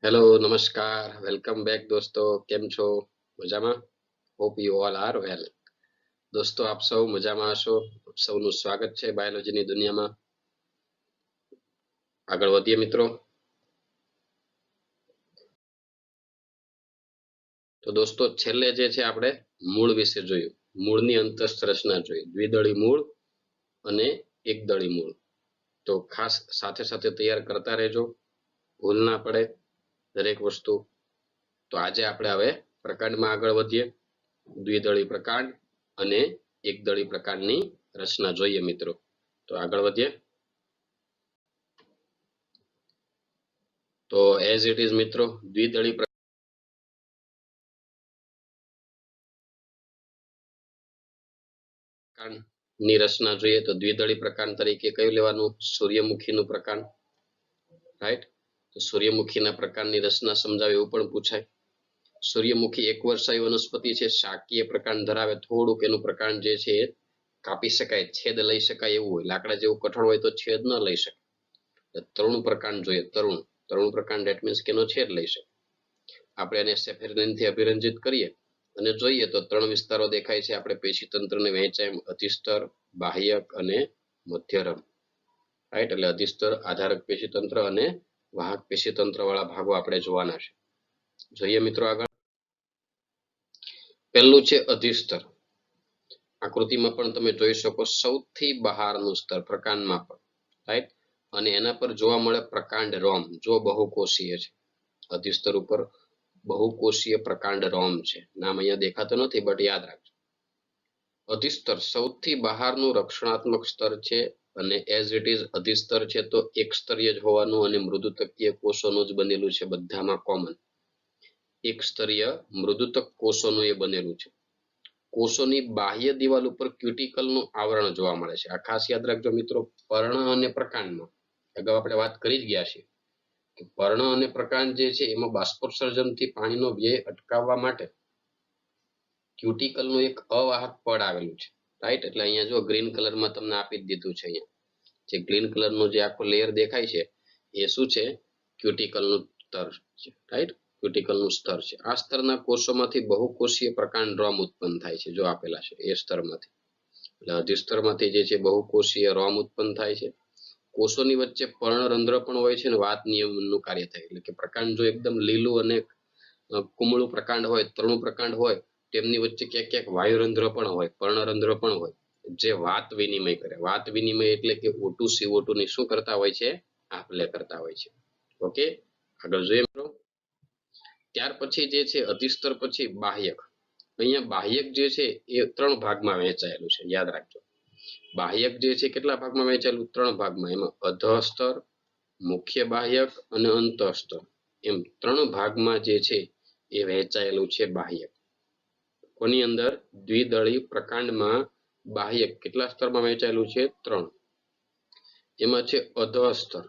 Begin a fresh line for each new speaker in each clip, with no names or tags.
Hello નમસ્કાર welcome back દોસ્તો કેમ છો મજામાં હોપ યુ ઓલ આર વેલ દોસ્તો આપ સૌ મજામાં હશો સૌનું સ્વાગત છે બાયોલોજીની દુનિયામાં આગળ વધીએ મિત્રો તો દોસ્તો છેલ્લે જે છે આપણે મૂળ વિશે જોયું મૂળની અંતસ્થ રચના જોઈ દ્વિદળી મૂળ અને એકદળી મૂળ તો ખાસ સાથે સાથે તૈયાર કરતા રહેજો ભૂલ ના પડે દરેક વસ્તુ તો આજે આપણે હવે પ્રકાંડમાં આગળ વધીએ દ્વિદળી પ્રકાંડ અને એકદળી પ્રકાંડની રચના જોઈએ મિત્રો તો આગળ વધીએ તો એઝ ઇટ ઇઝ મિત્રો દ્વિદળી પ્રકાંડની રચના જોઈએ તો દ્વિદળી પ્રકાંડ તરીકે કયું લેવાનું સૂર્યમુખીનું પ્રકાંડ રાઈટ તો સૂર્યમુખીના પ્રકાંડની રચના સમજાવે એવું પણ પૂછાય સૂર્યમુખી એકવર્ષાયી વનસ્પતિ છે શાકીય પ્રકાંડ ધરાવે થોડુંક એનું પ્રકાંડ જે છે કાપી શકાય છેદ લઈ શકાય એવું હોય લાકડા જેવું કઠણ હોય તો છેદ ન લઈ શકે તરુણ પ્રકાંડ જોઈએ તરુણ પ્રકાંડ ધેટ મીન્સ કે એનો છેદ લઈ શકે આપણે એને સેફેરનથી અભિરંજિત કરીએ અને જોઈએ તો ત્રણ વિસ્તારો દેખાય છે આપણે પેશીતંત્રને વહેંચાય અધિસ્તર બાહ્યક અને મધ્યરમ રાઈટ એટલે અધિસ્તર આધારક પેશીતંત્ર અને વાહક પેશીતંત્ર વાળા ભાગો આપણે જોવાના છે જોઈએ મિત્રો આગળ પહેલું છે અધિસ્તર આકૃતિમાં પણ તમે જોઈ શકો સૌથી બહારનું સ્તર પ્રકાંડમાં પણ રાઈટ અને એના પર જોવા મળે પ્રકાંડ રોમ જો બહુકોષીય છે અધિસ્તર ઉપર બહુકોષીય પ્રકાંડ રોમ છે નામ અહીંયા દેખાતો નથી બટ યાદ રાખજો અધિસ્તર સૌથી બહારનું રક્ષણાત્મક સ્તર છે અને એઝ ઇટ ઇઝ અધિસ્તર છે તો એક સ્તરીય જ હોવાનું અને મૃદુતકીય કોષોનું જ બનેલું છે બધામાં કોમન એક સ્તરીય મૃદુતક કોષોનું એ બનેલું છે કોષોની બાહ્ય દિવાલ ઉપર ક્યુટિકલનું આવરણ જોવા મળે છે આ ખાસ યાદ રાખજો મિત્રો પર્ણ અને પ્રકાંડમાં અગાઉ આપણે વાત કરી જ ગયા છીએ કે પર્ણ અને પ્રકાંડ જે છે એમાં બાષ્પોત્સર્જનથી પાણીનો વ્યય અટકાવવા માટે ક્યુટિકલનું એક અવાહક પડ આવેલું છે રાઈટ એટલે અહીંયા જો ગ્રીન કલરમાં તમને આપી દીધું છે અહીંયા જે ગ્રીન કલરનું જે આખો લેયર દેખાય છે એ શું છે ક્યુટિકલનું સ્તર છે રાઈટ ક્યુટિકલનું સ્તર છે આ સ્તરના કોષોમાંથી બહુકોષીય પ્રકાંડ રોમ ઉત્પન્ન થાય છે જો આપેલા છે એ સ્તરમાંથી એટલે અધિસ્તરમાંથી જે છે બહુકોષીય રોમ ઉત્પન્ન થાય છે કોષોની વચ્ચે પર્ણરંધ્ર પણ હોય છે અને વાત નિયમનનું કાર્ય થાય એટલે કે પ્રકાંડ જો એકદમ લીલું અને કુમળું પ્રકાંડ હોય તરુણ પ્રકાંડ હોય તેમની વચ્ચે ક્યાંક ક્યાંક વાયુરંધ્ર પણ હોય પર્ણરંધ્ર પણ હોય જે વાત વિનિમય કરે વાત વિનિમય એટલે કે O2 CO2 ની શું કરતા હોય છે આપ-લે કરતા હોય છે ઓકે આગળ જોઈએ મિત્રો ત્યાર પછી જે છે અધિસ્તર પછી બાહ્યક અહીંયા બાહ્યક જે છે એ ત્રણ ભાગમાં વહેંચાયેલું છે યાદ રાખજો બાહ્યક જે છે કેટલા ભાગમાં વહેંચાયેલું ત્રણ ભાગમાં એમાં અધસ્તર મુખ્ય બાહ્યક અને અંતઃસ્તર એમ ત્રણ ભાગમાં જે છે એ વહેંચાયેલું છે બાહ્યક કોની અંદર દ્વિદળી પ્રકાંડમાં બાહ્યક કેટલા સ્તરમાં વહેંચાયેલું છે ત્રણ એમાં છે અધસ્તર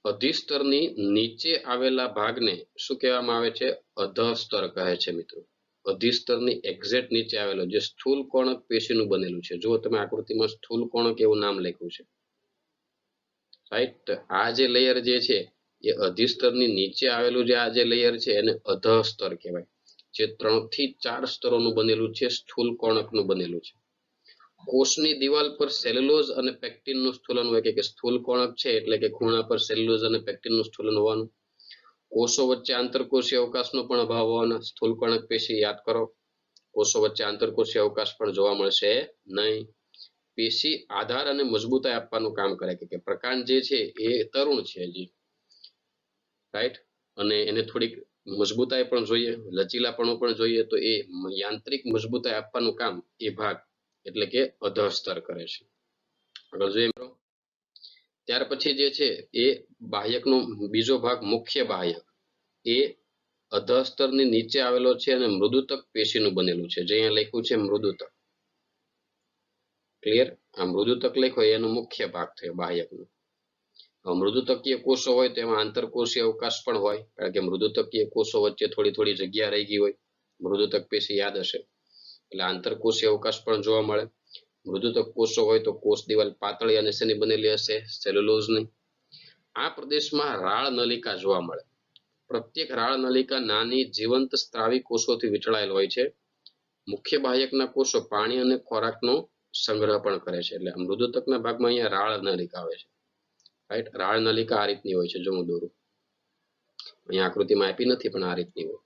અધિસ્તરની નીચે આવેલા ભાગને શું કહેવામાં આવે છે અધસ્તર કહે છે મિત્રો અધિસ્તરની એક્ઝેક્ટ નીચે આવેલો જે સ્થૂલ કોણક પેશીનું બનેલું છે જો તમે આકૃતિમાં સ્થૂલ કોણક એવું નામ લખ્યું છે રાઈટ આ જે લેયર જે છે એ અધિસ્તરની નીચે આવેલું જે આ જે લેયર છે એને અધસ્તર કહેવાય જે 3 થી 4 સ્તરોનું બનેલું છે સ્થૂલ કોણકનું બનેલું છે કોષની દિવાલ પર સેલ્યુલોઝ અને પેક્ટિનનું સ્થૂલન હોય કે સ્થૂલ કોણક છે એટલે કે ખૂણા પર સેલ્યુલોઝ અને પેક્ટિનનું સ્થૂલન હોવાનું કોષો વચ્ચે આંતરકોષીય અવકાશનો પણ અભાવ હોવાના સ્થૂલ કોણક પેશી યાદ કરો કોષો વચ્ચે આંતરકોષીય અવકાશ પણ જોવા મળશે નહીં પેશી આધાર અને મજબૂતાઈ આપવાનું કામ કરે કે પ્રકાંડ જે છે એ તરુણ છે હજી રાઈટ અને એને થોડીક મજબૂતાઈ પણ જોઈએ લચીલાપણું પણ જોઈએ તો એ યાંત્રિક મજબૂતાઈ આપવાનું કામ એ ભાગ એટલે કે અધસ્તર કરે છે આગળ જોઈએ મિત્રો ત્યાર પછી જે છે એ બાહ્યકનો બીજો ભાગ મુખ્ય બાહ્યક એ અધસ્તરની નીચે આવેલો છે અને મૃદુતક પેશીનું બનેલું છે જે અહીંયા લખ્યું છે મૃદુતક ક્લિયર આ મૃદુતક લખ્યો એનો મુખ્ય ભાગ થયો બાહ્યકનો મૃદુતકીય કોષો હોય તેમાં આંતરકોષીય અવકાશ પણ હોય કારણ કે મૃદુતકીય કોષો વચ્ચે થોડી થોડી જગ્યા રહી ગઈ હોય મૃદુતક પેશી યાદ હશે એટલે આંતરકોષીય અવકાશ પણ જોવા મળે મૃદુતક કોષો હોય તો કોષ દિવાલ પાતળી અને શેની બનેલી હશે સેલ્યુલોઝની આ પ્રદેશમાં રાળ નલિકા જોવા મળે પ્રત્યેક રાળ નલિકા નાની જીવંત સ્ત્રાવી કોષોથી વીંટળાયેલ હોય છે. મુખ્ય બાહ્યકના કોષો પાણી અને ખોરાકનો સંગ્રહ પણ કરે છે. એટલે મૃદુતકના ભાગમાં અહીંયા રાળ નલિકા આવે છે, રાઈટ. રાળ નલિકા આ રીતની હોય છે, જો હું દોરું, અહીંયા આકૃતિમાં આપી નથી પણ આ રીતની હોય.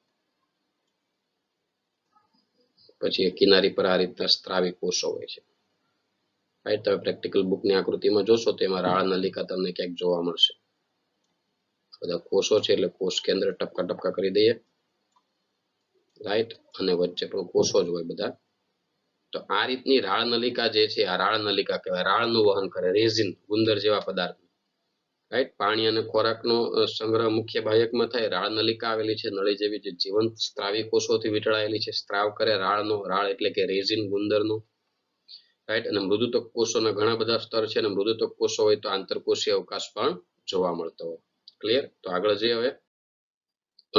પછી કિનારી પર આ રીતના સ્ત્રાવી કોષો હોય છે, રાઈટ. તમે પ્રેક્ટિકલ બુકની આકૃતિમાં જોશો તો એમાં રાળ નલિકા તમને ક્યાંક જોવા મળશે. બધા કોષો છે એટલે કોષ કેન્દ્ર ટપકા ટપકા કરી દઈએ, રાઈટ. અને વચ્ચે પણ કોષો જ હોય બધા. તો આ રીતની રાળ નલિકા જે છે આ રાળ નલિકા કહેવાય. રાળનું વહન કરે, રેઝિન, ગુંદર જેવા પદાર્થ, રાઈટ. પાણી અને ખોરાકનો સંગ્રહ મુખ્ય બાહ્યકમાં થાય. રાળ નલિકા આવેલી છે, નળી જેવી જે જીવંત સ્ત્રાવી કોષોથી વીંટળાયેલી છે. સ્ત્રાવ કરે રાળનો, રાળ એટલે કે રેઝિન, ગુંદરનો, રાઈટ. અને મૃદુતક કોષોના ઘણા બધા સ્તર છે, અને મૃદુતક કોષો હોય તો આંતરકોષીય અવકાશ પણ જોવા મળતો હોય. ક્લિયર? તો આગળ જઈએ હવે.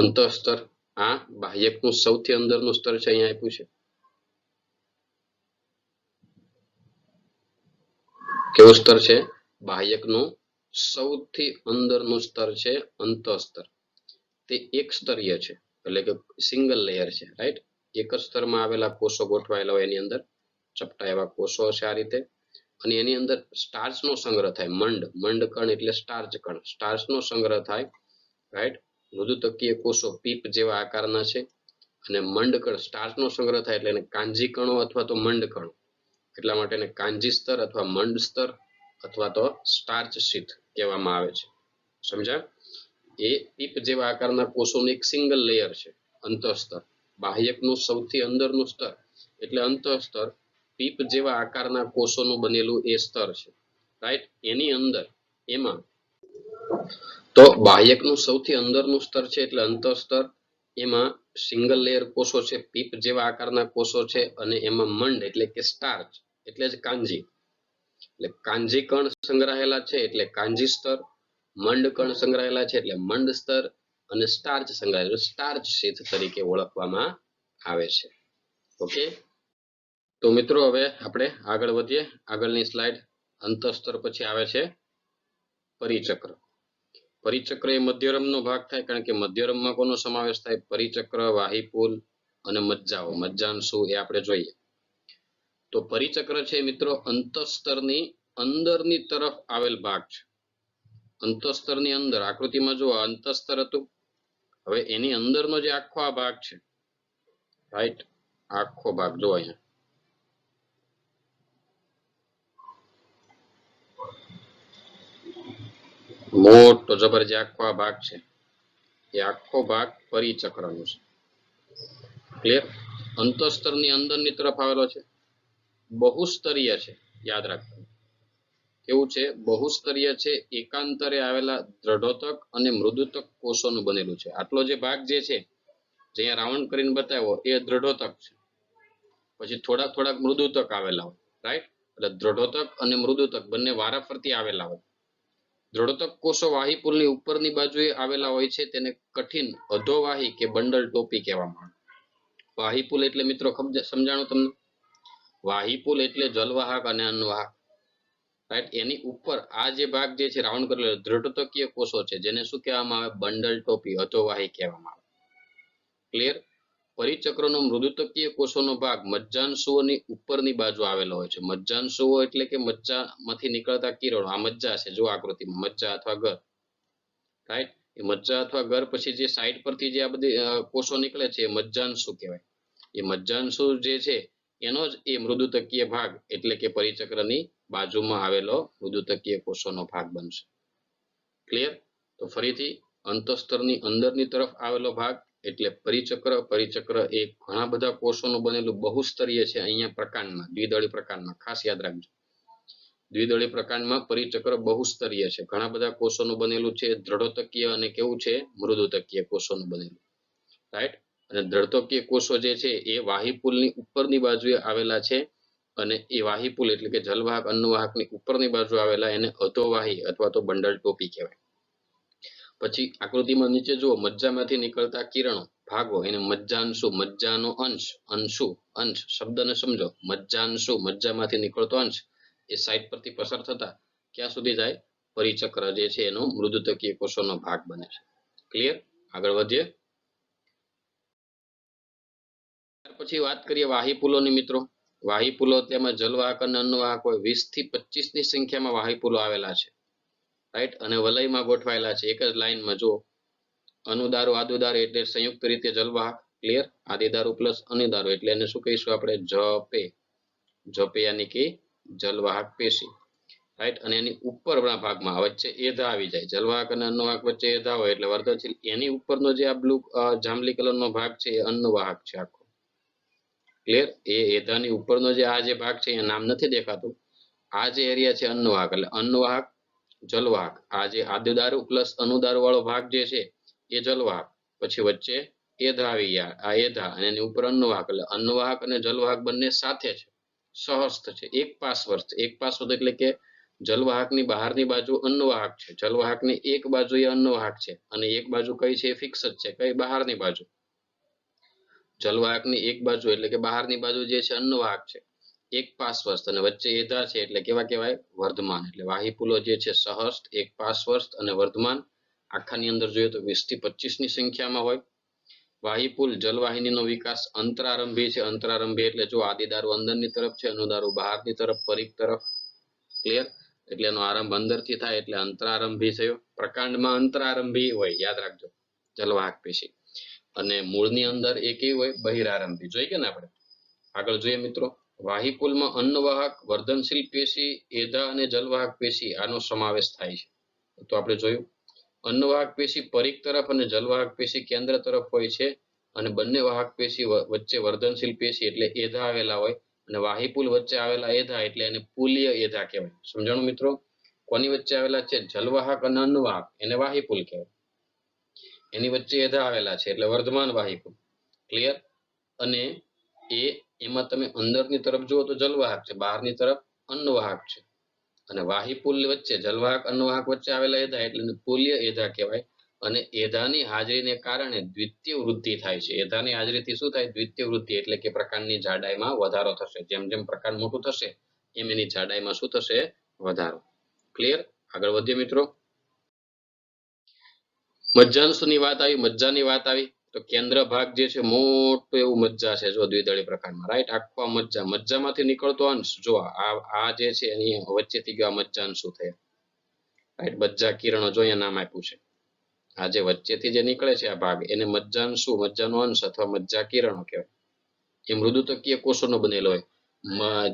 અંતઃસ્તર, આ બાહ્યકનું સૌથી અંદરનું સ્તર છે, અહીંયા આપ્યું છે. કેવું સ્તર છે? બાહ્યકનું સૌથી અંદરનું સ્તર છે અંતઃસ્તર. તે એક સ્તરીય છે, એટલે કે સિંગલ લેયર છે, રાઈટ. એક જ સ્તરમાં આવેલા કોષો ગોઠવાયેલા હોય એની અંદર, ચપટા એવા કોષો છે આ રીતે. અને એની અંદર સ્ટાર્ચનો સંગ્રહ થાય. મંડ કણ એટલે સ્ટાર્ચ કણ, સ્ટાર્ચનો સંગ્રહ થાય, રાઈટ. મૃદુતકીય કોષો પીપ જેવા આકારના છે. અને મંડ કણ, સ્ટાર્ચનો સંગ્રહ થાય એટલે એને કાંજી કણો અથવા તો મંડ કણો, એટલા માટે એને કાંજી સ્તર અથવા મંડ સ્તર અથવા તો સ્ટાર્ચ શીથ કહેવામાં આવે છે. સમજ્યા? એ પીપ જેવા આકારના કોષોનું એક સિંગલ લેયર છે અંતઃસ્તર. બાહ્યકનું સૌથી અંદરનું સ્તર એટલે અંતઃસ્તર પીપ જેવા આકારના કોષોનું બનેલું એ સ્તર છે, રાઈટ. એની અંદર એમાં તો બાહ્યકનું સૌથી અંદરનું સ્તર છે એટલે અંતઃસ્તર. એમાં સિંગલ લેયર કોષો છે, પીપ જેવા આકારના કોષો છે, અને એમાં મંડ એટલે કે સ્ટાર્ચ એટલે જ કાંજી, એટલે કાંજી કણ સંગ્રહાયેલા છે એટલે કાંજી સ્તર, મંડ કણ સંગ્રહાયેલા છે એટલે મંડ સ્તર, અને સ્ટાર્ચ સંગ્રહાયેલું સ્ટાર્ચ શીથ તરીકે ઓળખવામાં આવે છે. ઓકે, તો મિત્રો હવે આપણે આગળ વધીએ. આગળની સ્લાઇડ. અંતઃસ્તર પછી આવે છે પરિચક્ર. પરિચક્ર એ મધ્યરમનો ભાગ થાય, કારણ કે મધ્યરમમાં કોનો સમાવેશ થાય? પરિચક્ર, વાહીપુલ અને મજ્જાઓ. મજ્જાંશુ એ આપણે જોઈએ. તો પરિચક્ર છે મિત્રો અંતઃસ્તરની અંદરની તરફ આવેલ ભાગ છે. અંતઃસ્તરની અંદર આકૃતિમાં જો અંતઃસ્તર હતું, હવે એની અંદરનો જે આખો આ ભાગ છે, રાઈટ, આખો ભાગ જો અહીંયા મોટો જબર જે આખો આ ભાગ છે એ આખો ભાગ પરિચક્રનો છે. ક્લિયર? અંતઃસ્તરની અંદરની તરફ આવેલો છે, બહુસ્તરીય છે. યાદ રાખવું કેવું છે? બહુસ્તરીય છે. એકાંતરે આવેલા દ્રઢોતક અને મૃદુતક કોષોનું બનેલું છે. આટલો જે ભાગ જે છે, જે અહીંયા રાઉન્ડ કરીને બતાવ્યો, એ દ્રઢોતક છે. પછી થોડાક મૃદુતક આવેલા હોય, રાઈટ. એટલે દ્રઢોતક અને મૃદુતક બંને વારાફરતી આવેલા હોય. દ્રઢોતક કોષો વાહીપુલની ઉપરની બાજુએ આવેલા હોય છે, તેને કઠિન અધોવાહી કે બંડલ ટોપી કહેવામાં આવે. વાહીપુલ એટલે મિત્રો સમજાણું તમને? વાહીપુલ એટલે જલવાહક અને અન્નવાહક, રાઈટ. એની ઉપર આ જે ભાગ જે છે રાઉન્ડ કરેલો દ્રઢોતકીય કોષો છે, જેને શું કહેવામાં આવે? બંડલ ટોપી, અધોવાહી કહેવામાં આવે. ક્લિયર? પરિચક્રનો મૃદુતકીય કોષોનો ભાગ મજ્જાંશુઓની ઉપરની બાજુ આવેલો હોય છે. મજ્જાંશુઓ એટલે કે મજ્જામાંથી નીકળતા કિરણો. આ મજ્જા છે, જો આકૃતિમાં મજ્જા અથવા ગર, રાઈટ. એ મજ્જા અથવા ગર પછી જે સાઈડ પરથી જે આ બધી કોષો નીકળે છે એ મજ્જાંશુ કહેવાય. એ મજ્જાંશુ જે છે એનો જ એ મૃદુતકીય ભાગ એટલે કે પરિચક્રની બાજુમાં આવેલો મૃદુતકીય કોષોનો ભાગ બનશે. ક્લિયર? તો ફરીથી અંતઃસ્તરની અંદરની તરફ આવેલો ભાગ એટલે પરિચક્ર. પરિચક્ર એ ઘણા બધા કોષોનું બનેલું બહુસ્તરીય છે. અહીંયા પ્રકાંડમાં, દ્વિદળી પ્રકાંડમાં ખાસ યાદ રાખજો. દ્વિદળી પ્રકાંડમાં પરિચક્ર બહુસ્તરીય છે, ઘણા બધા કોષોનું બનેલું છે. દ્રઢોતકીય અને કેવું છે? મૃદુતકીય કોષોનું બનેલું, રાઈટ. અને દ્રઢોતકીય કોષો જે છે એ વાહીપુલની ઉપરની બાજુએ આવેલા છે, અને એ વાહીપુલ એટલે કે જલવાહક અન્નવાહકની ઉપરની બાજુ આવેલા એને અધોવાહી અથવા તો બંડલ ટોપી કહેવાય. પછી આકૃતિમાં નીચે જુઓ, મજ્જામાંથી નીકળતા કિરણો ભાગો એને મજ્જાંશુ. મજ્જાનો અંશ, અંશ શબ્દને સમજો. મજ્જાંશુ મજ્જામાંથી નીકળતો અંશ એ સાઈડ પરથી પસાર થતા ક્યાં સુધી જાય? પરિચક્ર જે છે એનો મૃદુતકીય કોષોનો ભાગ બને છે. ક્લિયર? આગળ વધીએ. ત્યાર પછી વાત કરીએ વાહીપુલોની મિત્રો. વાહીપુલો તેમાં જલવાહક અને અન્નવાહક હોય 20 થી 25 ની સંખ્યામાં વાહીપુલો આવેલા છે, રાઈટ. અને વલયમાં ગોઠવાયેલા છે એક જ લાઈનમાં. જો અનુદારો આદુદારો એટલે સંયુક્ત રીતે જલવાહક, ક્લિયર. આદિદારો પ્લસ અનુદારો એટલે એને શું કહીશું આપણે? જપે. જપે યાની કે જલવાહક પેશી, રાઈટ. અને એની ઉપરના ભાગમાં વચ્ચે એધા આવી જાય. જલવાહક અને અન્નવાહક વચ્ચે એધા હોય એટલે વર્ધનશીલ. એની ઉપરનો જે આ બ્લુ જાંબલી કલરનો ભાગ છે એ અન્નવાહક છે આખો, ક્લિયર. એ એધાની ઉપરનો જે આ જે ભાગ છે એ નામ નથી દેખાતું. આ જે એરિયા છે અન્નવાહક, એટલે અન્નવાહક જલવાહક. આ જે આદુદારો પ્લસ અનુદારો વાળો ભાગ જે છે એ જલવાહક. પછી વચ્ચે એધા આવી ગયા, આ એધા, અને એની ઉપર અન્નવાહક. એટલે અન્નવાહક અને જલવાહક બંને સાથે છે, સહસ્થ છે, એક પાર્શ્વસ્થ. એક પાર્શ્વસ્થ એટલે કે જલવાહકની બહારની બાજુ અન્નવાહક છે, જલવાહકની એક બાજુ એ અન્નવાહક છે, અને એક બાજુ કઈ છે? ફિક્સ જ છે. કઈ? બહારની બાજુ. જલવાહકની એક બાજુ એટલે કે બહારની બાજુ જે છે અન્નવાહક છે, એક પાર્શ્વસ્થ, અને વચ્ચે એધા છે એટલે કેવા કહેવાય? વર્ધમાન. એટલે વાહીપુલો જે છે સહસ્થ, એક પાર્શ્વસ્થ અને વર્ધમાન. આખાની અંદર જોઈએ તો 20 થી 25 ની સંખ્યામાં હોય. વાહીપુલ જલવાહિનીનો વિકાસ અંતરારંભી છે. અંતરારંભી એટલે જો આદિદારો અંદરની તરફ છે, અનુદારો બહારની તરફ, પરિઘ તરફ, ક્લિયર. એટલે એનો આરંભ અંદરથી થાય એટલે અંતરારંભી થયો. પ્રકાંડમાં અંતરારંભી હોય, યાદ રાખજો, જલવાહક પેશી. અને મૂળની અંદર એ કેવી હોય? બહિરારંભી. જોઈ કે ને આપણે. આગળ જોઈએ મિત્રો. વાહીપુલમાં અન્નવાહક, વર્ધનશીલ પેશી, એધા અને જલવાહક પેશી આનો સમાવેશ થાય છે. તો આપણે જોયું અન્નવાહક પેશી પરિઘ તરફ અને જલવાહક પેશી કેન્દ્ર તરફ હોય છે. અને બંને વાહક પેશી વચ્ચે વર્ધનશીલ પેશી એટલે એધા આવેલા હોય. અને વાહીપુલ વચ્ચે આવેલા એધા એટલે એને પુલીય એધા કહેવાય. સમજાણું મિત્રો? કોની વચ્ચે આવેલા છે? જલવાહક અને અન્નવાહક, એને વાહીપુલ કહેવાય. એની વચ્ચે એધા આવેલા છે એટલે વર્ધમાન વાહીપુલ, ક્લિયર. અને એમાં તમે અંદરની તરફ જુઓ તો જલવાહક છે, બહારની તરફ અન્નવાહક છે. અને વાહીપુલ વચ્ચે જલવાહક અન્નવાહક વચ્ચે આવેલા એધા એટલે પુલીય એધા કહેવાય. અને એધાની હાજરીને કારણે દ્વિતીય વૃદ્ધિ થાય છે. એધાની હાજરીથી શું થાય? દ્વિતીય વૃદ્ધિ એટલે કે પ્રકાંડની જાડાઈમાં વધારો થશે. જેમ જેમ પ્રકાંડ મોટું થશે એમ એની જાડાઈમાં શું થશે? વધારો. ક્લિયર. આગળ વધીએ મિત્રો. મજ્જાંશની વાત આવી, મજ્જાની વાત આવી તો કેન્દ્ર ભાગ જે છે મોટું એવું મજ્જા છે. જો દ્વિદળી પ્રકારમાં, રાઈટ. આખો મજ્જા, મજ્જામાંથી નીકળતો અંશ જો આ જે છે એની વચ્ચેથી ગયો મજ્જાંશ શું થયા, રાઈટ. મજ્જા કિરણો જો અહીંયા નામ આપ્યું છે. આ જે વચ્ચેથી જે નીકળે છે આ ભાગ એને મજ્જાંશ, મજ્જાનો અંશ અથવા મજ્જા કિરણો કહેવાય. એ મૃદુતકીય કોષોનો બનેલો હોય.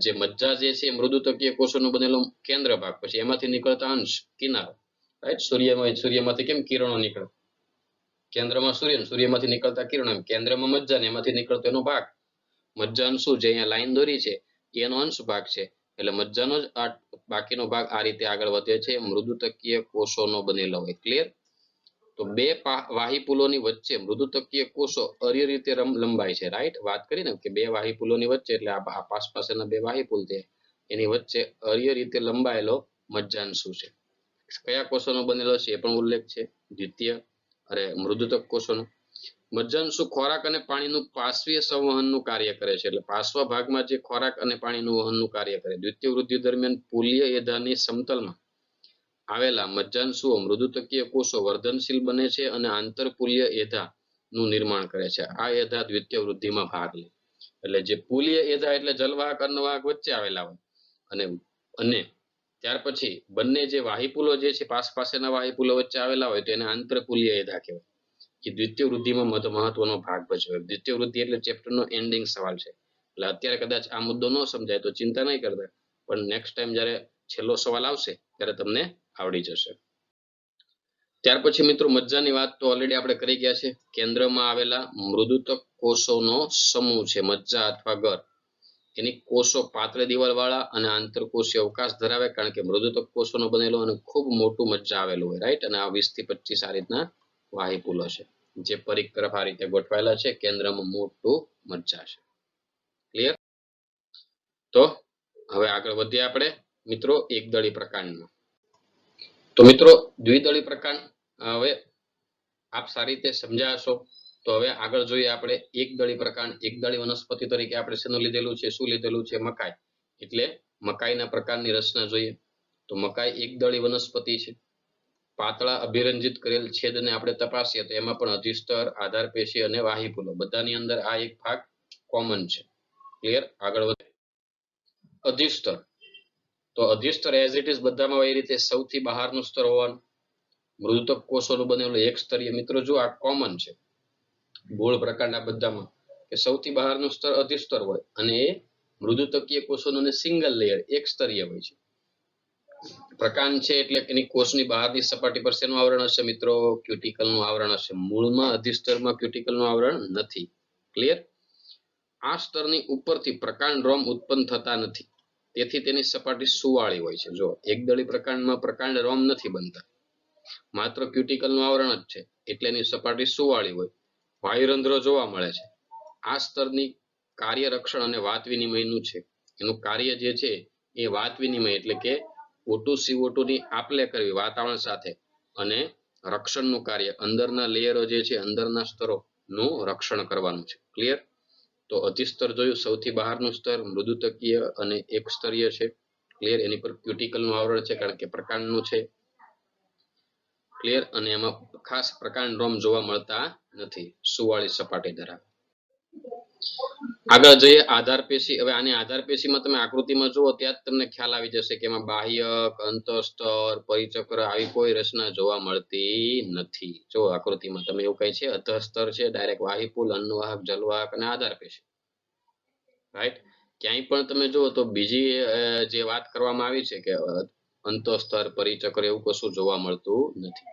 જે મજ્જા જે છે મૃદુતકીય કોષોનો બનેલો કેન્દ્ર ભાગ, પછી એમાંથી નીકળતા અંશ કિનારો, રાઈટ. સૂર્યમાંથી કેમ કિરણો નીકળે? કેન્દ્રમાં સૂર્યમાંથી નીકળતા કિરણો, કેન્દ્રમાં મજ્જા ને એમાંથી નીકળતો એનો ભાગ મજ્જાંશ. જે અહીંયા લાઈન દોરી છે એનો અંશ ભાગ છે. એટલે મજ્જાનો જ આ બાકીનો ભાગ આ રીતે આગળ વધે છે. મૃદુતકીય કોષોનો બનેલો હોય, ક્લિયર. તો બે વાહીપુલોની વચ્ચે મૃદુતકીય કોષો અર્ય રીતે લંબાય છે, રાઈટ. વાત કરીને કે બે વાહીપુલોની વચ્ચે એટલે આ પાસેના બે વાહીપુલ છે એની વચ્ચે અર્ય રીતે લંબાયેલો મજ્જાંશુ છે. કયા કોષોનો બનેલો છે એ પણ ઉલ્લેખ છે, દ્વિતીય અરે મૃદુતક કોષોનો. મજ્જાંશુ ખોરાક અને પાણીનું પાર્શ્વીય સંવહનનું કાર્ય કરે છે. એટલે પાર્શ્વ ભાગમાં જે ખોરાક અને પાણીનું વહનનું કાર્ય કરે. દ્વિતીય વૃદ્ધિ દરમિયાન પુલીય એધાની સમતલમાં આવેલા મજ્જાંશુઓ મૃદુતકીય કોષો વર્ધનશીલ બને છે અને આંતરપુલીય એધા નું નિર્માણ કરે છે. આ એધા દ્વિતીય વૃદ્ધિમાં ભાગ લે. એટલે જે પુલીય એધા એટલે જલવાહક અન્નવાહક વચ્ચે આવેલા હોય. અને ત્યાર પછી બંને જે વાહીપુલો જે છે પાસેના વાહીપુલો વચ્ચે આવેલા હોય તો એને આંતરપુલીય એધા કહેવાય. એ દ્વિતીય વૃદ્ધિમાં મહત્વનો ભાગ ભજવે. દ્વિતીય વૃદ્ધિ એટલે ચેપ્ટરનો એન્ડિંગ સવાલ છે. એટલે અત્યારે કદાચ આ મુદ્દો ન સમજાય તો ચિંતા નહીં કરતા, પણ નેક્સ્ટ ટાઈમ જ્યારે છેલ્લો સવાલ આવશે ત્યારે તમને આવડી જશે. ત્યાર પછી મિત્રો મજ્જાની વાત તો ઓલરેડી આપણે કરી ગયા છે. કેન્દ્રમાં આવેલા મૃદુતક કોષોનો સમૂહ છે મજ્જા અથવા ગર. એની કોષો પાતળી દિવાલ વાળા અને આંતરકોષીય અવકાશ ધરાવે, કારણ કે મૃદુતક કોષોનો બનેલો અને ખૂબ મોટું મજ્જા આવેલું હોય, રાઈટ. અને આ 20 થી 25 આ રીતના વાહીપુલો છે જે પરિઘ તરફ આ રીતે ગોઠવાયેલા છે. કેન્દ્રમાં મોટું મજ્જા છે, ક્લિયર. તો હવે આગળ વધીએ આપણે મિત્રો એકદળી પ્રકાંડમાં. તો મિત્રો દ્વિદળી પ્રકાંડ હવે આપ સારી રીતે સમજ્યા હશો. તો હવે આગળ જોઈએ આપણે એકદળી પ્રકાંડ. એકદળી વનસ્પતિ તરીકે આપણે શેનું લીધેલું છે? શું લીધેલું છે? મકાઈ. એટલે મકાઈના પ્રકારની રચના જોઈએ તો મકાઈ એકદળી વનસ્પતિ છે. પાતળા અભિરંજિત કરેલ છેદને આપણે તપાસીએ તો એમાં પણ અધિસ્તર, આધાર પેશી અને વાહિપુલો બધાની અંદર આ એક ભાગ કોમન છે. ક્લિયર? આગળ વધે. અધિસ્તર, તો અધિસ્તર એઝ ઇટ ઇઝ બધામાં એ રીતે સૌથી બહારનું સ્તર હોવાનું. મૃદુતક કોષોનું બનેલું એક સ્તરીય. મિત્રો જો આ કોમન છે ગોળ પ્રકારના બધામાં, કે સૌથી બહારનું સ્તર અધિસ્તર હોય અને એ મૃદુતકીય કોષોનું સિંગલ લેયર એક સ્તરીય હોય છે. પ્રકાંડ છે એટલે એની કોષની બહારની સપાટી પર શેનું આવરણ હશે મિત્રો? ક્યુટિકલનું આવરણ હશે. મૂળમાં અધિસ્તરમાં ક્યુટિકલનું આવરણ નથી. ક્લિયર? આ સ્તરની ઉપરથી પ્રકાંડ રોમ ઉત્પન્ન થતા નથી, તેથી તેની સપાટી સુવાળી હોય છે. જો એકદળી પ્રકાંડમાં પ્રકાંડ રોમ નથી બનતા, માત્ર ક્યુટિકલનું આવરણ જ છે, એટલે એની સપાટી સુવાળી હોય. વાયુરંધ્રો જોવા મળે છે. આ સ્તરની કાર્ય રક્ષણ અને વાત વિનિમયનું છે. એનું કાર્ય જે છે એ વાત વિનિમય એટલે કે O2CO2 ની આપલે કરવી વાતાવરણ સાથે, અને રક્ષણનું કાર્ય અંદરના લેયરો જે છે અંદરના સ્તરોનું રક્ષણ કરવાનું છે. ક્લિયર? તો અધિસ્તર જોયું, સૌથી બહારનું સ્તર મૃદુતકીય અને એક સ્તરીય છે. ક્લિયર? એની પર ક્યુટિકલનું આવરણ છે કારણ કે પ્રકાંડનું છે. ક્લિયર? અને એમાં ખાસ પ્રકાંડ રોમ જોવા મળતા નથી, સુવાળી સપાટી ધરાવે. આગળ જઈએ આધાર પેશી. હવે આની આધાર પેશીમાં તમે આકૃતિમાં જુઓ ત્યાં જ તમને ખ્યાલ આવી જશે કે એમાં બાહ્યક, અંતઃસ્તર, પરિચક્ર આવી કોઈ રચના જોવા મળતી નથી. જો આકૃતિમાં તમે એવું કઈ છે, અધઃસ્તર છે, ડાયરેક્ટ વાહિપુલ, અન્નવાહક, જલવાહક અને આધાર પેશી. રાઈટ? ક્યાંય પણ તમે જુઓ તો બીજી જે વાત કરવામાં આવી છે કે અંતઃસ્તર, પરિચક્ર એવું કશું જોવા મળતું નથી.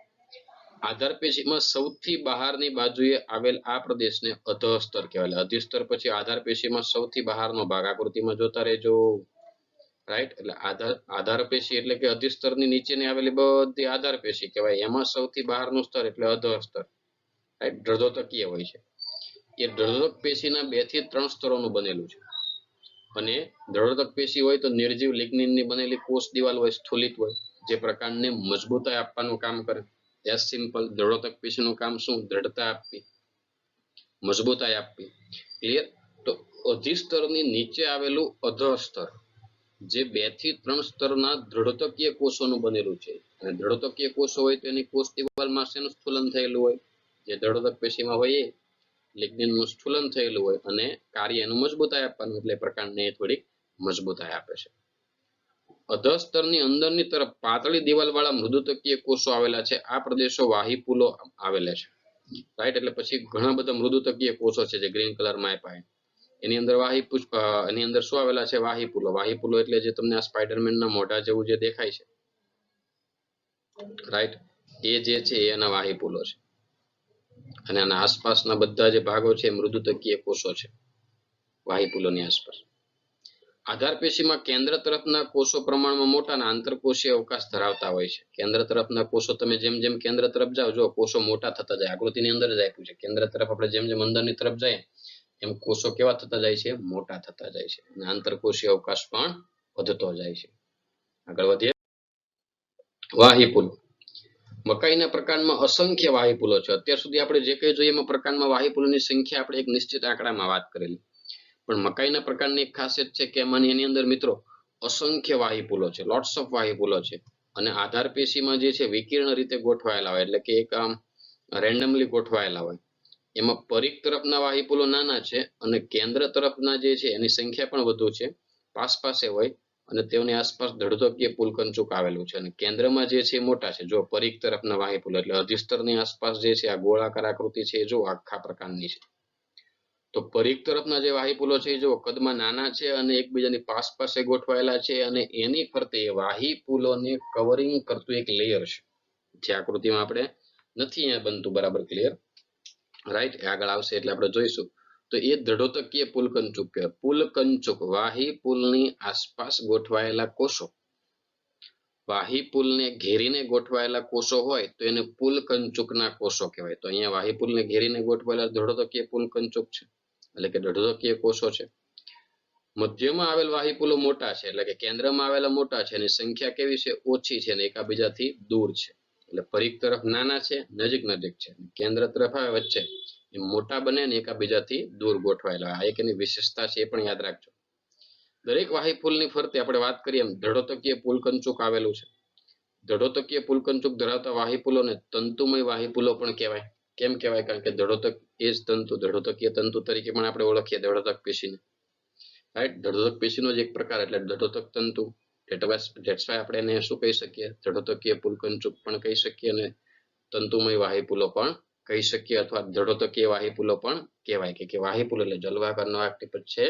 આધાર પેશીમાં સૌથી બહારની બાજુએ આવેલ આ પ્રદેશને અધઃસ્તર કહેવાય. અધિસ્તર પછી આધાર પેશીમાં સૌથી બહારનો ભાગ આકૃતિમાં જોતા રહેજો. રાઈટ? એટલે આધાર પેશી એટલે કે અધિસ્તરની નીચેની આવેલી બધી આધાર પેશી કહેવાય. એમાં સૌથી બહારનું સ્તર એટલે અધઃસ્તર. રાઈટ? દૃઢોતકીય હોય છે. એ દૃઢોતક પેશીના 2 થી 3 સ્તરોનું બનેલું છે. અને દૃઢોતક પેશી હોય તો નિર્જીવ લિગ્નિનની બનેલી કોષ દિવાલ હોય, સ્થૂલિત હોય, જે પ્રકાંડને મજબૂતાઈ આપવાનું કામ કરે. S simple. દૃઢોતક પેશીનું કામ શું? દ્રઢતા આપવી, મજબૂતાઈ આપવી. ક્લિયર? તો અધિસ્તરની નીચે આવેલું અધઃસ્તર જે 2 થી 3 સ્તરના દૃઢોતકીય કોષોનું બનેલું છે. અને દૃઢોતકીય કોષો હોય તો એની કોષ દિવાલમાં શેનું સ્થૂલન થયેલું હોય? જે દૃઢોતક પેશીમાં હોય એ લિગ્નિનનું સ્થૂલન થયેલું હોય, અને કાર્ય એનું મજબૂતાઈ આપવાનું, એટલે પ્રકાંડને થોડીક મજબૂતાઈ આપે છે. અધઃસ્તરની અંદરની તરફ પાતળી દિવાલવાળા મૃદુતકીય કોષો આવેલા છે. આ પ્રદેશો વાહિપુલો આવેલા છે. રાઈટ? એટલે પછી ઘણા બધા મૃદુતકીય કોષો છે જે ગ્રીન કલરમાં આપ્યા. એની અંદર એની અંદર શું આવેલા છે? વાહિપુલો. વાહિપુલો એટલે જે તમને આ સ્પાઈડરમેનના મોઢા જેવું જે દેખાય છે, રાઈટ? એ જે છે એના વાહિપુલો છે. અને આના આસપાસના બધા જે ભાગો છે મૃદુતકીય કોષો છે વાહિપુલોની આસપાસ. આધાર પેશીમાં કેન્દ્ર તરફના કોષો પ્રમાણમાં મોટા અને આંતરકોષીય અવકાશ ધરાવતા હોય છે. કેન્દ્ર તરફના કોષો તમે જેમ જેમ કેન્દ્ર તરફ જાઓ, જો કોષો મોટા થતા જાય. આકૃતિની અંદર જ આપ્યું છે. કેન્દ્ર તરફ આપણે જેમ જેમ અંદરની તરફ જઈએ એમ કોષો કેવા થતા જાય છે? મોટા થતા જાય છે. અને આંતરકોષીય અવકાશ પણ વધતો જાય છે. આગળ વધીએ. વાહિપુલ. મકાઈના પ્રકાંડમાં અસંખ્ય વાહિપુલો છે. અત્યાર સુધી આપણે જે કંઈ જોઈએ એમાં પ્રકાંડમાં વાહિપુલોની સંખ્યા આપણે એક નિશ્ચિત આંકડામાં વાત કરેલી. પણ મકાઈના પ્રકારની એક ખાસિયત છે કે એની અંદર મિત્રો અસંખ્ય વાહિપુલો છે, લોટ્સ ઓફ વાહિપુલો છે. અને આધાર પેશીમાં જે છે વિકિર્ણ રીતે ગોઠવાયેલા હોય, એટલે કે એક આમ રેન્ડમલી ગોઠવાયેલા હોય. એમાં પરિઘ તરફના વાહિપુલો નાના છે અને કેન્દ્ર તરફના જે છે એની સંખ્યા પણ વધુ છે, પાસે હોય, અને તેઓની આસપાસ દૃઢોતકીય પુલકંચુક આવેલું છે. અને કેન્દ્રમાં જે છે મોટા છે. જો પરિઘ તરફના વાહિપુલો એટલે અધિસ્તરની આસપાસ જે છે આ ગોળાકાર આકૃતિ છે, જો આખા પ્રકારની છે. તો પરિઘ તરફના જે વાહિપુલો છે એ જો કદમાં નાના છે અને એકબીજાની પાસે ગોઠવાયેલા છે, અને એની ફરતે વાહિપુલોને કવરિંગ કરતું એક લેયર છે, જે આકૃતિમાં આપણે નથી અહીંયા બનતું બરાબર ક્લિયર. રાઈટ? આગળ આવશે એટલે આપણે જોઈશું. તો એ દૃઢોતકીય પુલકંચુક કહેવાય. પુલકંચુક વાહિપુલની આસપાસ ગોઠવાયેલા કોષો, વાહિપુલને ઘેરીને ગોઠવાયેલા કોષો હોય તો એને પુલકંચુકના કોષો કહેવાય. તો અહીંયા વાહિપુલને ઘેરીને ગોઠવાયેલા દૃઢોતકીય પુલકંચુક છે, એટલે કે દૃઢોતકીય કોષો છે. મધ્યમાં આવેલ વાહિપુલો મોટા છે, એટલે કે કેન્દ્રમાં આવેલા મોટા છે. એની સંખ્યા કેવી છે? ઓછી છે, અને એકાબીજાથી દૂર છે. એટલે પરિઘ તરફ નાના છે, નજીક છે. કેન્દ્ર તરફ આવે વચ્ચે એ મોટા બને અને એકાબીજાથી દૂર ગોઠવાયેલા. આ એક એની વિશેષતા છે, એ પણ યાદ રાખજો. દરેક વાહિપુલની ફરતે આપણે વાત કરીએ એમ દૃઢોતકીય પુલકંચુક આવેલું છે. દૃઢોતકીય પુલકંચુક ધરાવતા વાહિપુલોને તંતુમય વાહિપુલો પણ કહેવાય. કેમ કહેવાય? કારણ કે દૃઢોતક એ જ તંતુ, દૃઢોતકીય તંતુ તરીકે પણ આપણે ઓળખીએ દૃઢોતક પેશીને. રાઈટ, દૃઢોતક પેશીનો જ એક પ્રકાર એટલે દૃઢોતક તંતુ. ધેટ્સ વાય આપણે એને શું કહી શકીએ? દૃઢોતકીય પુલકંચુક પણ કહી શકીએ અને તંતુમય વાહિપુલો પણ કહી શકીએ, અથવા દૃઢોતકીય વાહિપુલો પણ કહેવાય. કે વાહિપુલ એટલે જલવાહક અન્નવાહકની છે,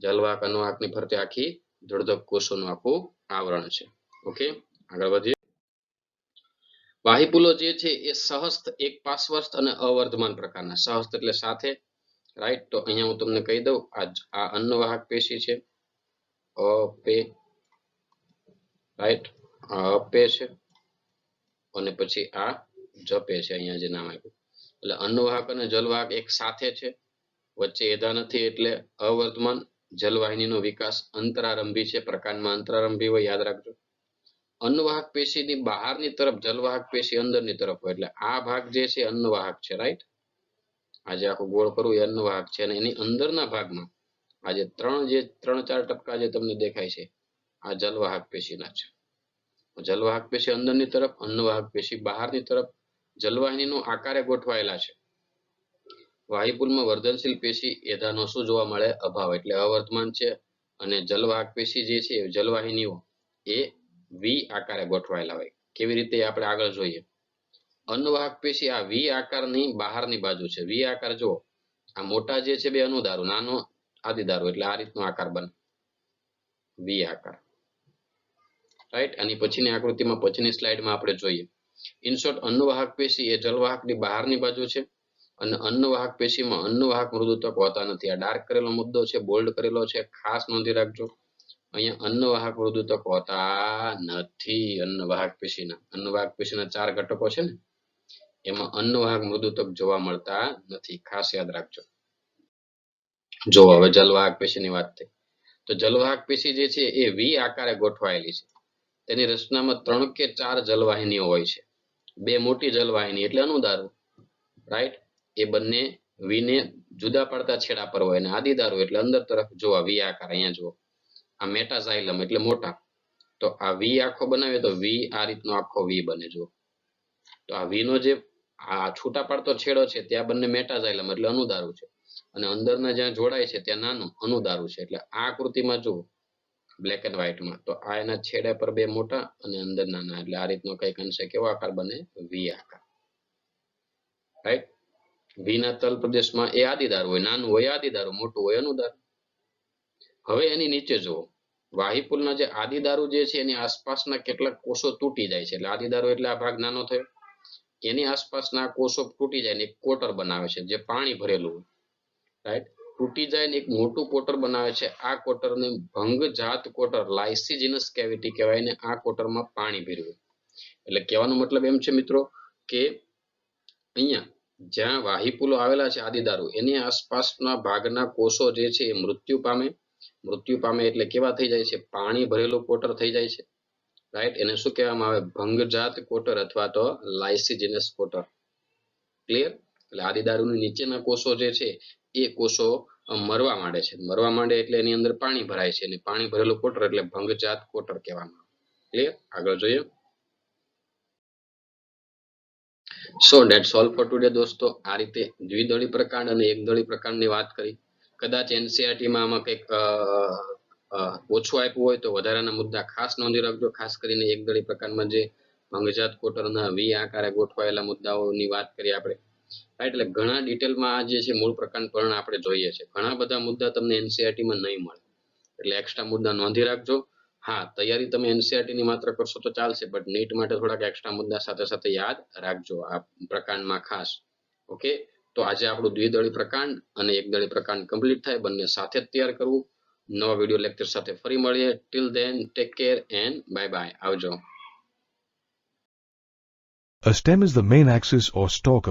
જલવાહક અન્નવાહકની ફરતે આખી દૃઢોતક કોષોનું આખું આવરણ છે. ઓકે, આગળ વધીએ. વાહિપુલો જે છે એ સહસ્ત, એક પાર્શ્વસ્થ અને અવર્ધમાન પ્રકારના. સહસ્ત એટલે સાથે, રાઈટ. તો અહીંયા હું તમને કહી દઉં, આ અન્નવાહક પેશી છે, અપે, રાઈટ, આ અપે છે અને પછી આ જપે છે, અહીંયા જે નામ આપ્યું. એટલે અન્નવાહક અને જલવાહક એક સાથે છે, વચ્ચે એધા નથી એટલે અવર્ધમાન. જલવાહિનીનો વિકાસ અંતરારંભી છે, પ્રકાંડમાં અંતરારંભી હોય, યાદ રાખજો. અન્નવાહક પેશીની બહારની તરફ, જલવાહક પેશી અંદરની તરફ હોય. એટલે આ ભાગ જે છે અન્નવાહક છે, રાઈટ. આ જે આખું ગોળ કરવું એ અન્નવાહક છે અને એની અંદરના ભાગમાં આ જે ત્રણ ચાર ટપકા જે તમને દેખાય છે, આ જલવાહક પેશીના છે. જલવાહક પેશી અંદરની તરફ, અન્નવાહક પેશી બહારની તરફ. જલવાહિનીનો આકારે ગોઠવાયેલા છે. વાહિપુલમાં વર્ધનશીલ પેશી એધાનો શું જોવા મળે? અભાવ, એટલે અવર્ધમાન છે. અને જલવાહક પેશી જે છે, જલવાહિનીઓ એ વી આકારે ગોઠવાયેલા હોય. કેવી રીતે આપણે આગળ જોઈએ. અન્નવાહક પેશી આ વી આકારની બહારની બાજુ છે. વી આકાર જો આ મોટા જે છે બે અનુદારો, નાનો આદિદારો, એટલે આ રીતનો આકાર બને, વી આકાર, રાઈટ. આની પછીની આકૃતિમાં, પછીની સ્લાઇડમાં આપણે જોઈએ. ઇન શોર્ટ, અન્નવાહક પેશી એ જલવાહકની બહારની બાજુ છે અને અન્નવાહક પેશીમાં અન્નવાહક મૃદુતક હોતા નથી. આ ડાર્ક કરેલો મુદ્દો છે, બોલ્ડ કરેલો છે, ખાસ નોંધી રાખજો. અહીંયા અન્નવાહક મૃદુતક હોતા નથી. અન્નવાહક પેશીના 4 ઘટકો છે ને, એમાં અન્નવાહક મૃદુતક જોવા મળતા નથી, ખાસ યાદ રાખજો. જો હવે જલવાહક પેશીની વાત થઈ, તો જલવાહક પેશી જે છે એ વી આકારે ગોઠવાયેલી છે. તેની રચનામાં 3 કે 4 જલવાહિનીઓ હોય છે. 2 મોટી જલવાહિની એટલે અનુદારો, રાઈટ, એ બંને વીને જુદા પડતા છેડા પર હોય અને આદિદારો એટલે અંદર તરફ જોવા વી આકાર. અહીંયા જુઓ, આ મેટાઝાઇલમ એટલે મોટા. તો આ વી આખો બનાવે તો વી આ રીતનો આખો વી બને. જુઓ, તો આ વી નો જે આ છૂટા પડતો છેડો છે ત્યાં બંને મેટાઝાઇલમ એટલે અનુદારું છે અને અંદરના જ્યાં જોડાય છે ત્યાં નાનું અનુદારું છે. એટલે આ આકૃતિમાં જુઓ બ્લેક એન્ડ વ્હાઇટમાં, તો આ એના છેડા પર 2 મોટા અને અંદર નાના. એટલે આ રીતનો કઈક અંશે કેવો આકાર બને? વી આકાર, રાઈટ. વી ના તલ પ્રદેશમાં એ આદિદાર હોય, નાનું હોય આદિદારો, મોટું હોય અનુદાર. હવે એની નીચે જુઓ, વાહિપુલના જે આદિદારો જે છે એની આસપાસના કેટલાક કોષો તૂટી જાય છે. એટલે આદિદારો એટલે આ ભાગ નાનો થયો, એની આસપાસના કોષો તૂટી જાય ને એક કોટર બનાવે છે જે પાણી ભરેલું હોય, રાઈટ. તૂટી જાય ને એક મોટું કોટર બનાવે છે. આ કોટરને ભંગજાત કોટર, લાઇસિજિનસ કેવિટી કહેવાય ને આ કોટરમાં પાણી ભર્યું. એટલે કહેવાનો મતલબ એમ છે મિત્રો કે અહીંયા જ્યાં વાહિપુલો આવેલા છે આદિદારો, એની આસપાસના ભાગના કોષો જે છે એ મૃત્યુ પામે એટલે કેવા થઈ જાય છે? પાણી ભરેલું કોટર થઈ જાય છે, રાઈટ. એને શું કહેવામાં આવે? ભંગજાત કોટર અથવા તો લાઇસિજિનસ કોટર. ક્લિયર? એટલે આદિદારુની નીચેના કોષો જે છે એ કોષો મરવા માંડે છે. મરવા માંડે એટલે એની અંદર પાણી ભરાય છે અને પાણી ભરેલું કોટર એટલે ભંગજાત કોટર કહેવામાં આવે. ક્લિયર? આગળ જોઈએ. સો ડેટ્સ ઓલ ફોર ટુડે દોસ્તો. આ રીતે દ્વિદળી પ્રકાંડ અને એકદળી પ્રકાંડની વાત કરી. કદાચ એનસીઆરટીમાં આમાં કંઈક ઓછું આપ્યું હોય તો વધારાના મુદ્દા ખાસ નોંધી રાખજો. ખાસ કરીને એકદળી પ્રકાંડમાં જે ભંગજાત કોટરના વી આકારે ગોઠવાયેલા મુદ્દાઓની વાત કરી આપણે, રાઈટ. એટલે ઘણા ડિટેલમાં આ જે છે મૂળ પ્રકાંડ પણ આપણે જોઈએ છે. ઘણા બધા મુદ્દા તમને એનસીઆરટીમાં નહીં મળે, એટલે એક્સ્ટ્રા મુદ્દા નોંધી રાખજો. હા, તૈયારી તમે એનસીઆરટી ની માત્ર કરશો તો ચાલશે, બટ નીટ માટે થોડાક એક્સ્ટ્રા મુદ્દા સાથે સાથે યાદ રાખજો આ પ્રકાંડમાં ખાસ. ઓકે, તો આજે આપણું દ્વિદળી પ્રકાંડ અને એકદળી પ્રકાંડ કમ્પ્લીટ થાય, બંને સાથે જ તૈયાર કરવું. નવા વિડીયો લેક્ચર સાથે ફરી મળીએ. Till then take care and bye bye. આવજો.
A stem is the main axis or stalk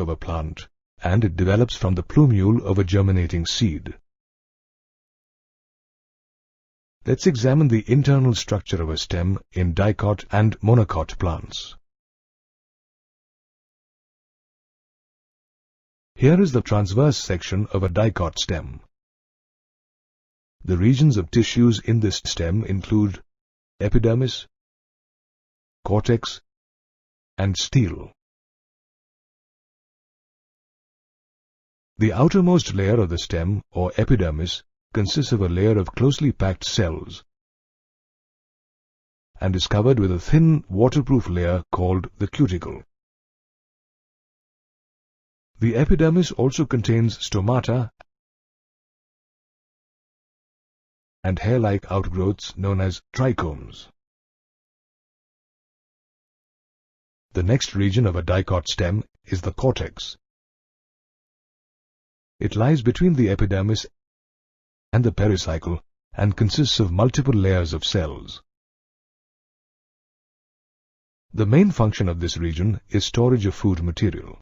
of a plant, and it develops from the plumule of a germinating seed. Let's examine the internal structure of a stem in dicot and monocot plants. Here is the transverse section of a dicot stem. The regions of tissues in this stem include epidermis, cortex, and stele. The outermost layer of the stem, or epidermis, consists of a layer of closely packed cells and is covered with a thin, waterproof layer called the cuticle. The epidermis also contains stomata and hair-like outgrowths known as trichomes. The next region of a dicot stem is the cortex. It lies between the epidermis and the pericycle and consists of multiple layers of cells. The main function of this region is storage of food material.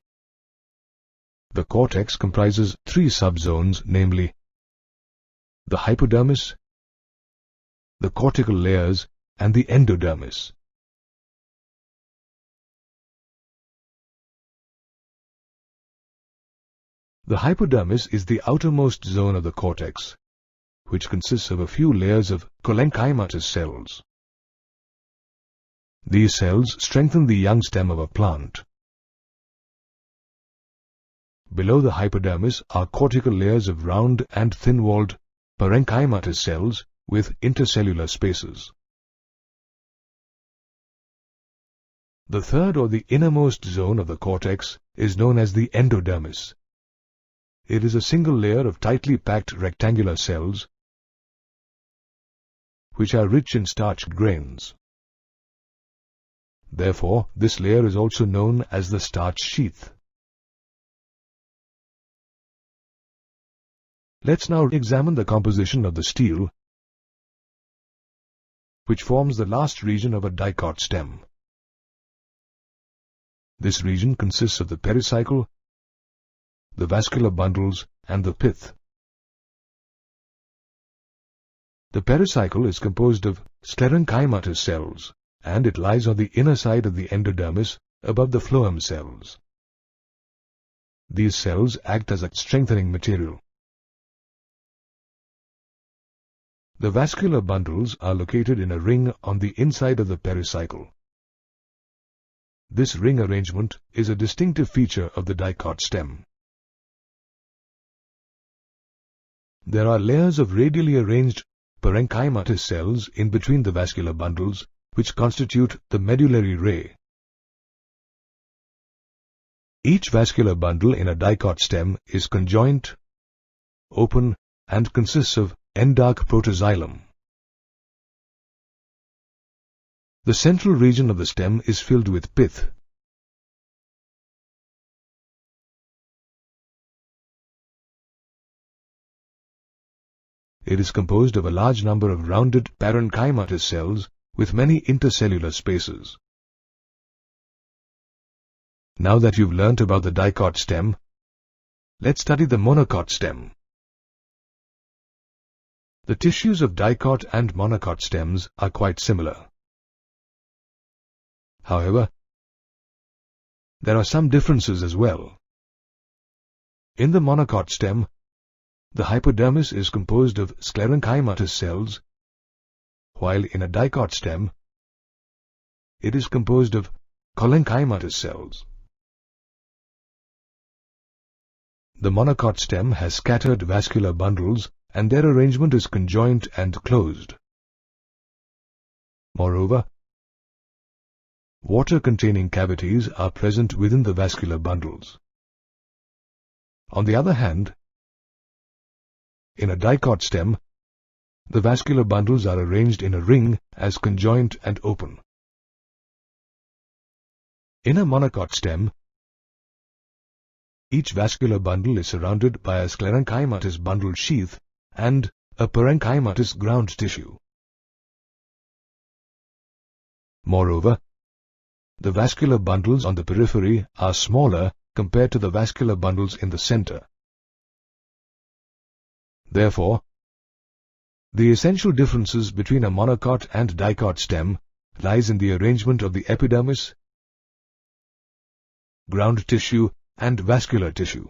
The cortex comprises three subzones, namely the hypodermis, the cortical layers, and the endodermis. The hypodermis is the outermost zone of the cortex, which consists of a few layers of collenchymatous cells. These cells strengthen the young stem of a plant. Below the hypodermis are cortical layers of round and thin-walled parenchymatous cells with intercellular spaces. The third or the innermost zone of the cortex is known as the endodermis. It is a single layer of tightly packed rectangular cells which are rich in starch grains. Therefore, this layer is also known as the starch sheath. Let's now examine the composition of the stele, which forms the last region of a dicot stem. This region consists of the pericycle, the vascular bundles, and the pith. The pericycle is composed of sclerenchymatous cells, and it lies on the inner side of the endodermis above the phloem cells. These cells act as a strengthening material. The vascular bundles are located in a ring on the inside of the pericycle. This ring arrangement is a distinctive feature of the dicot stem. There are layers of radially arranged parenchymatous cells in between the vascular bundles, which constitute the medullary ray. Each vascular bundle in a dicot stem is conjoint, open, and consists of endarc protoxylem. The central region of the stem is filled with pith. It is composed of a large number of rounded parenchymatous cells with many intercellular spaces. Now that you've learnt about the dicot stem, let's study the monocot stem. The tissues of dicot and monocot stems are quite similar. However, there are some differences as well. In the monocot stem, the hypodermis is composed of sclerenchymatous cells, while in a dicot stem, it is composed of collenchymatous cells. The monocot stem has scattered vascular bundles, and their arrangement is conjoint and closed. Moreover, water-containing cavities are present within the vascular bundles. On the other hand, in a dicot stem, the vascular bundles are arranged in a ring as conjoint and open. In a monocot stem, each vascular bundle is surrounded by a sclerenchymatous bundle sheath and a parenchymatous ground tissue. Moreover, the vascular bundles on the periphery are smaller compared to the vascular bundles in the center. Therefore, the essential differences between a monocot and dicot stem lies in the arrangement of the epidermis, ground tissue, and vascular tissue.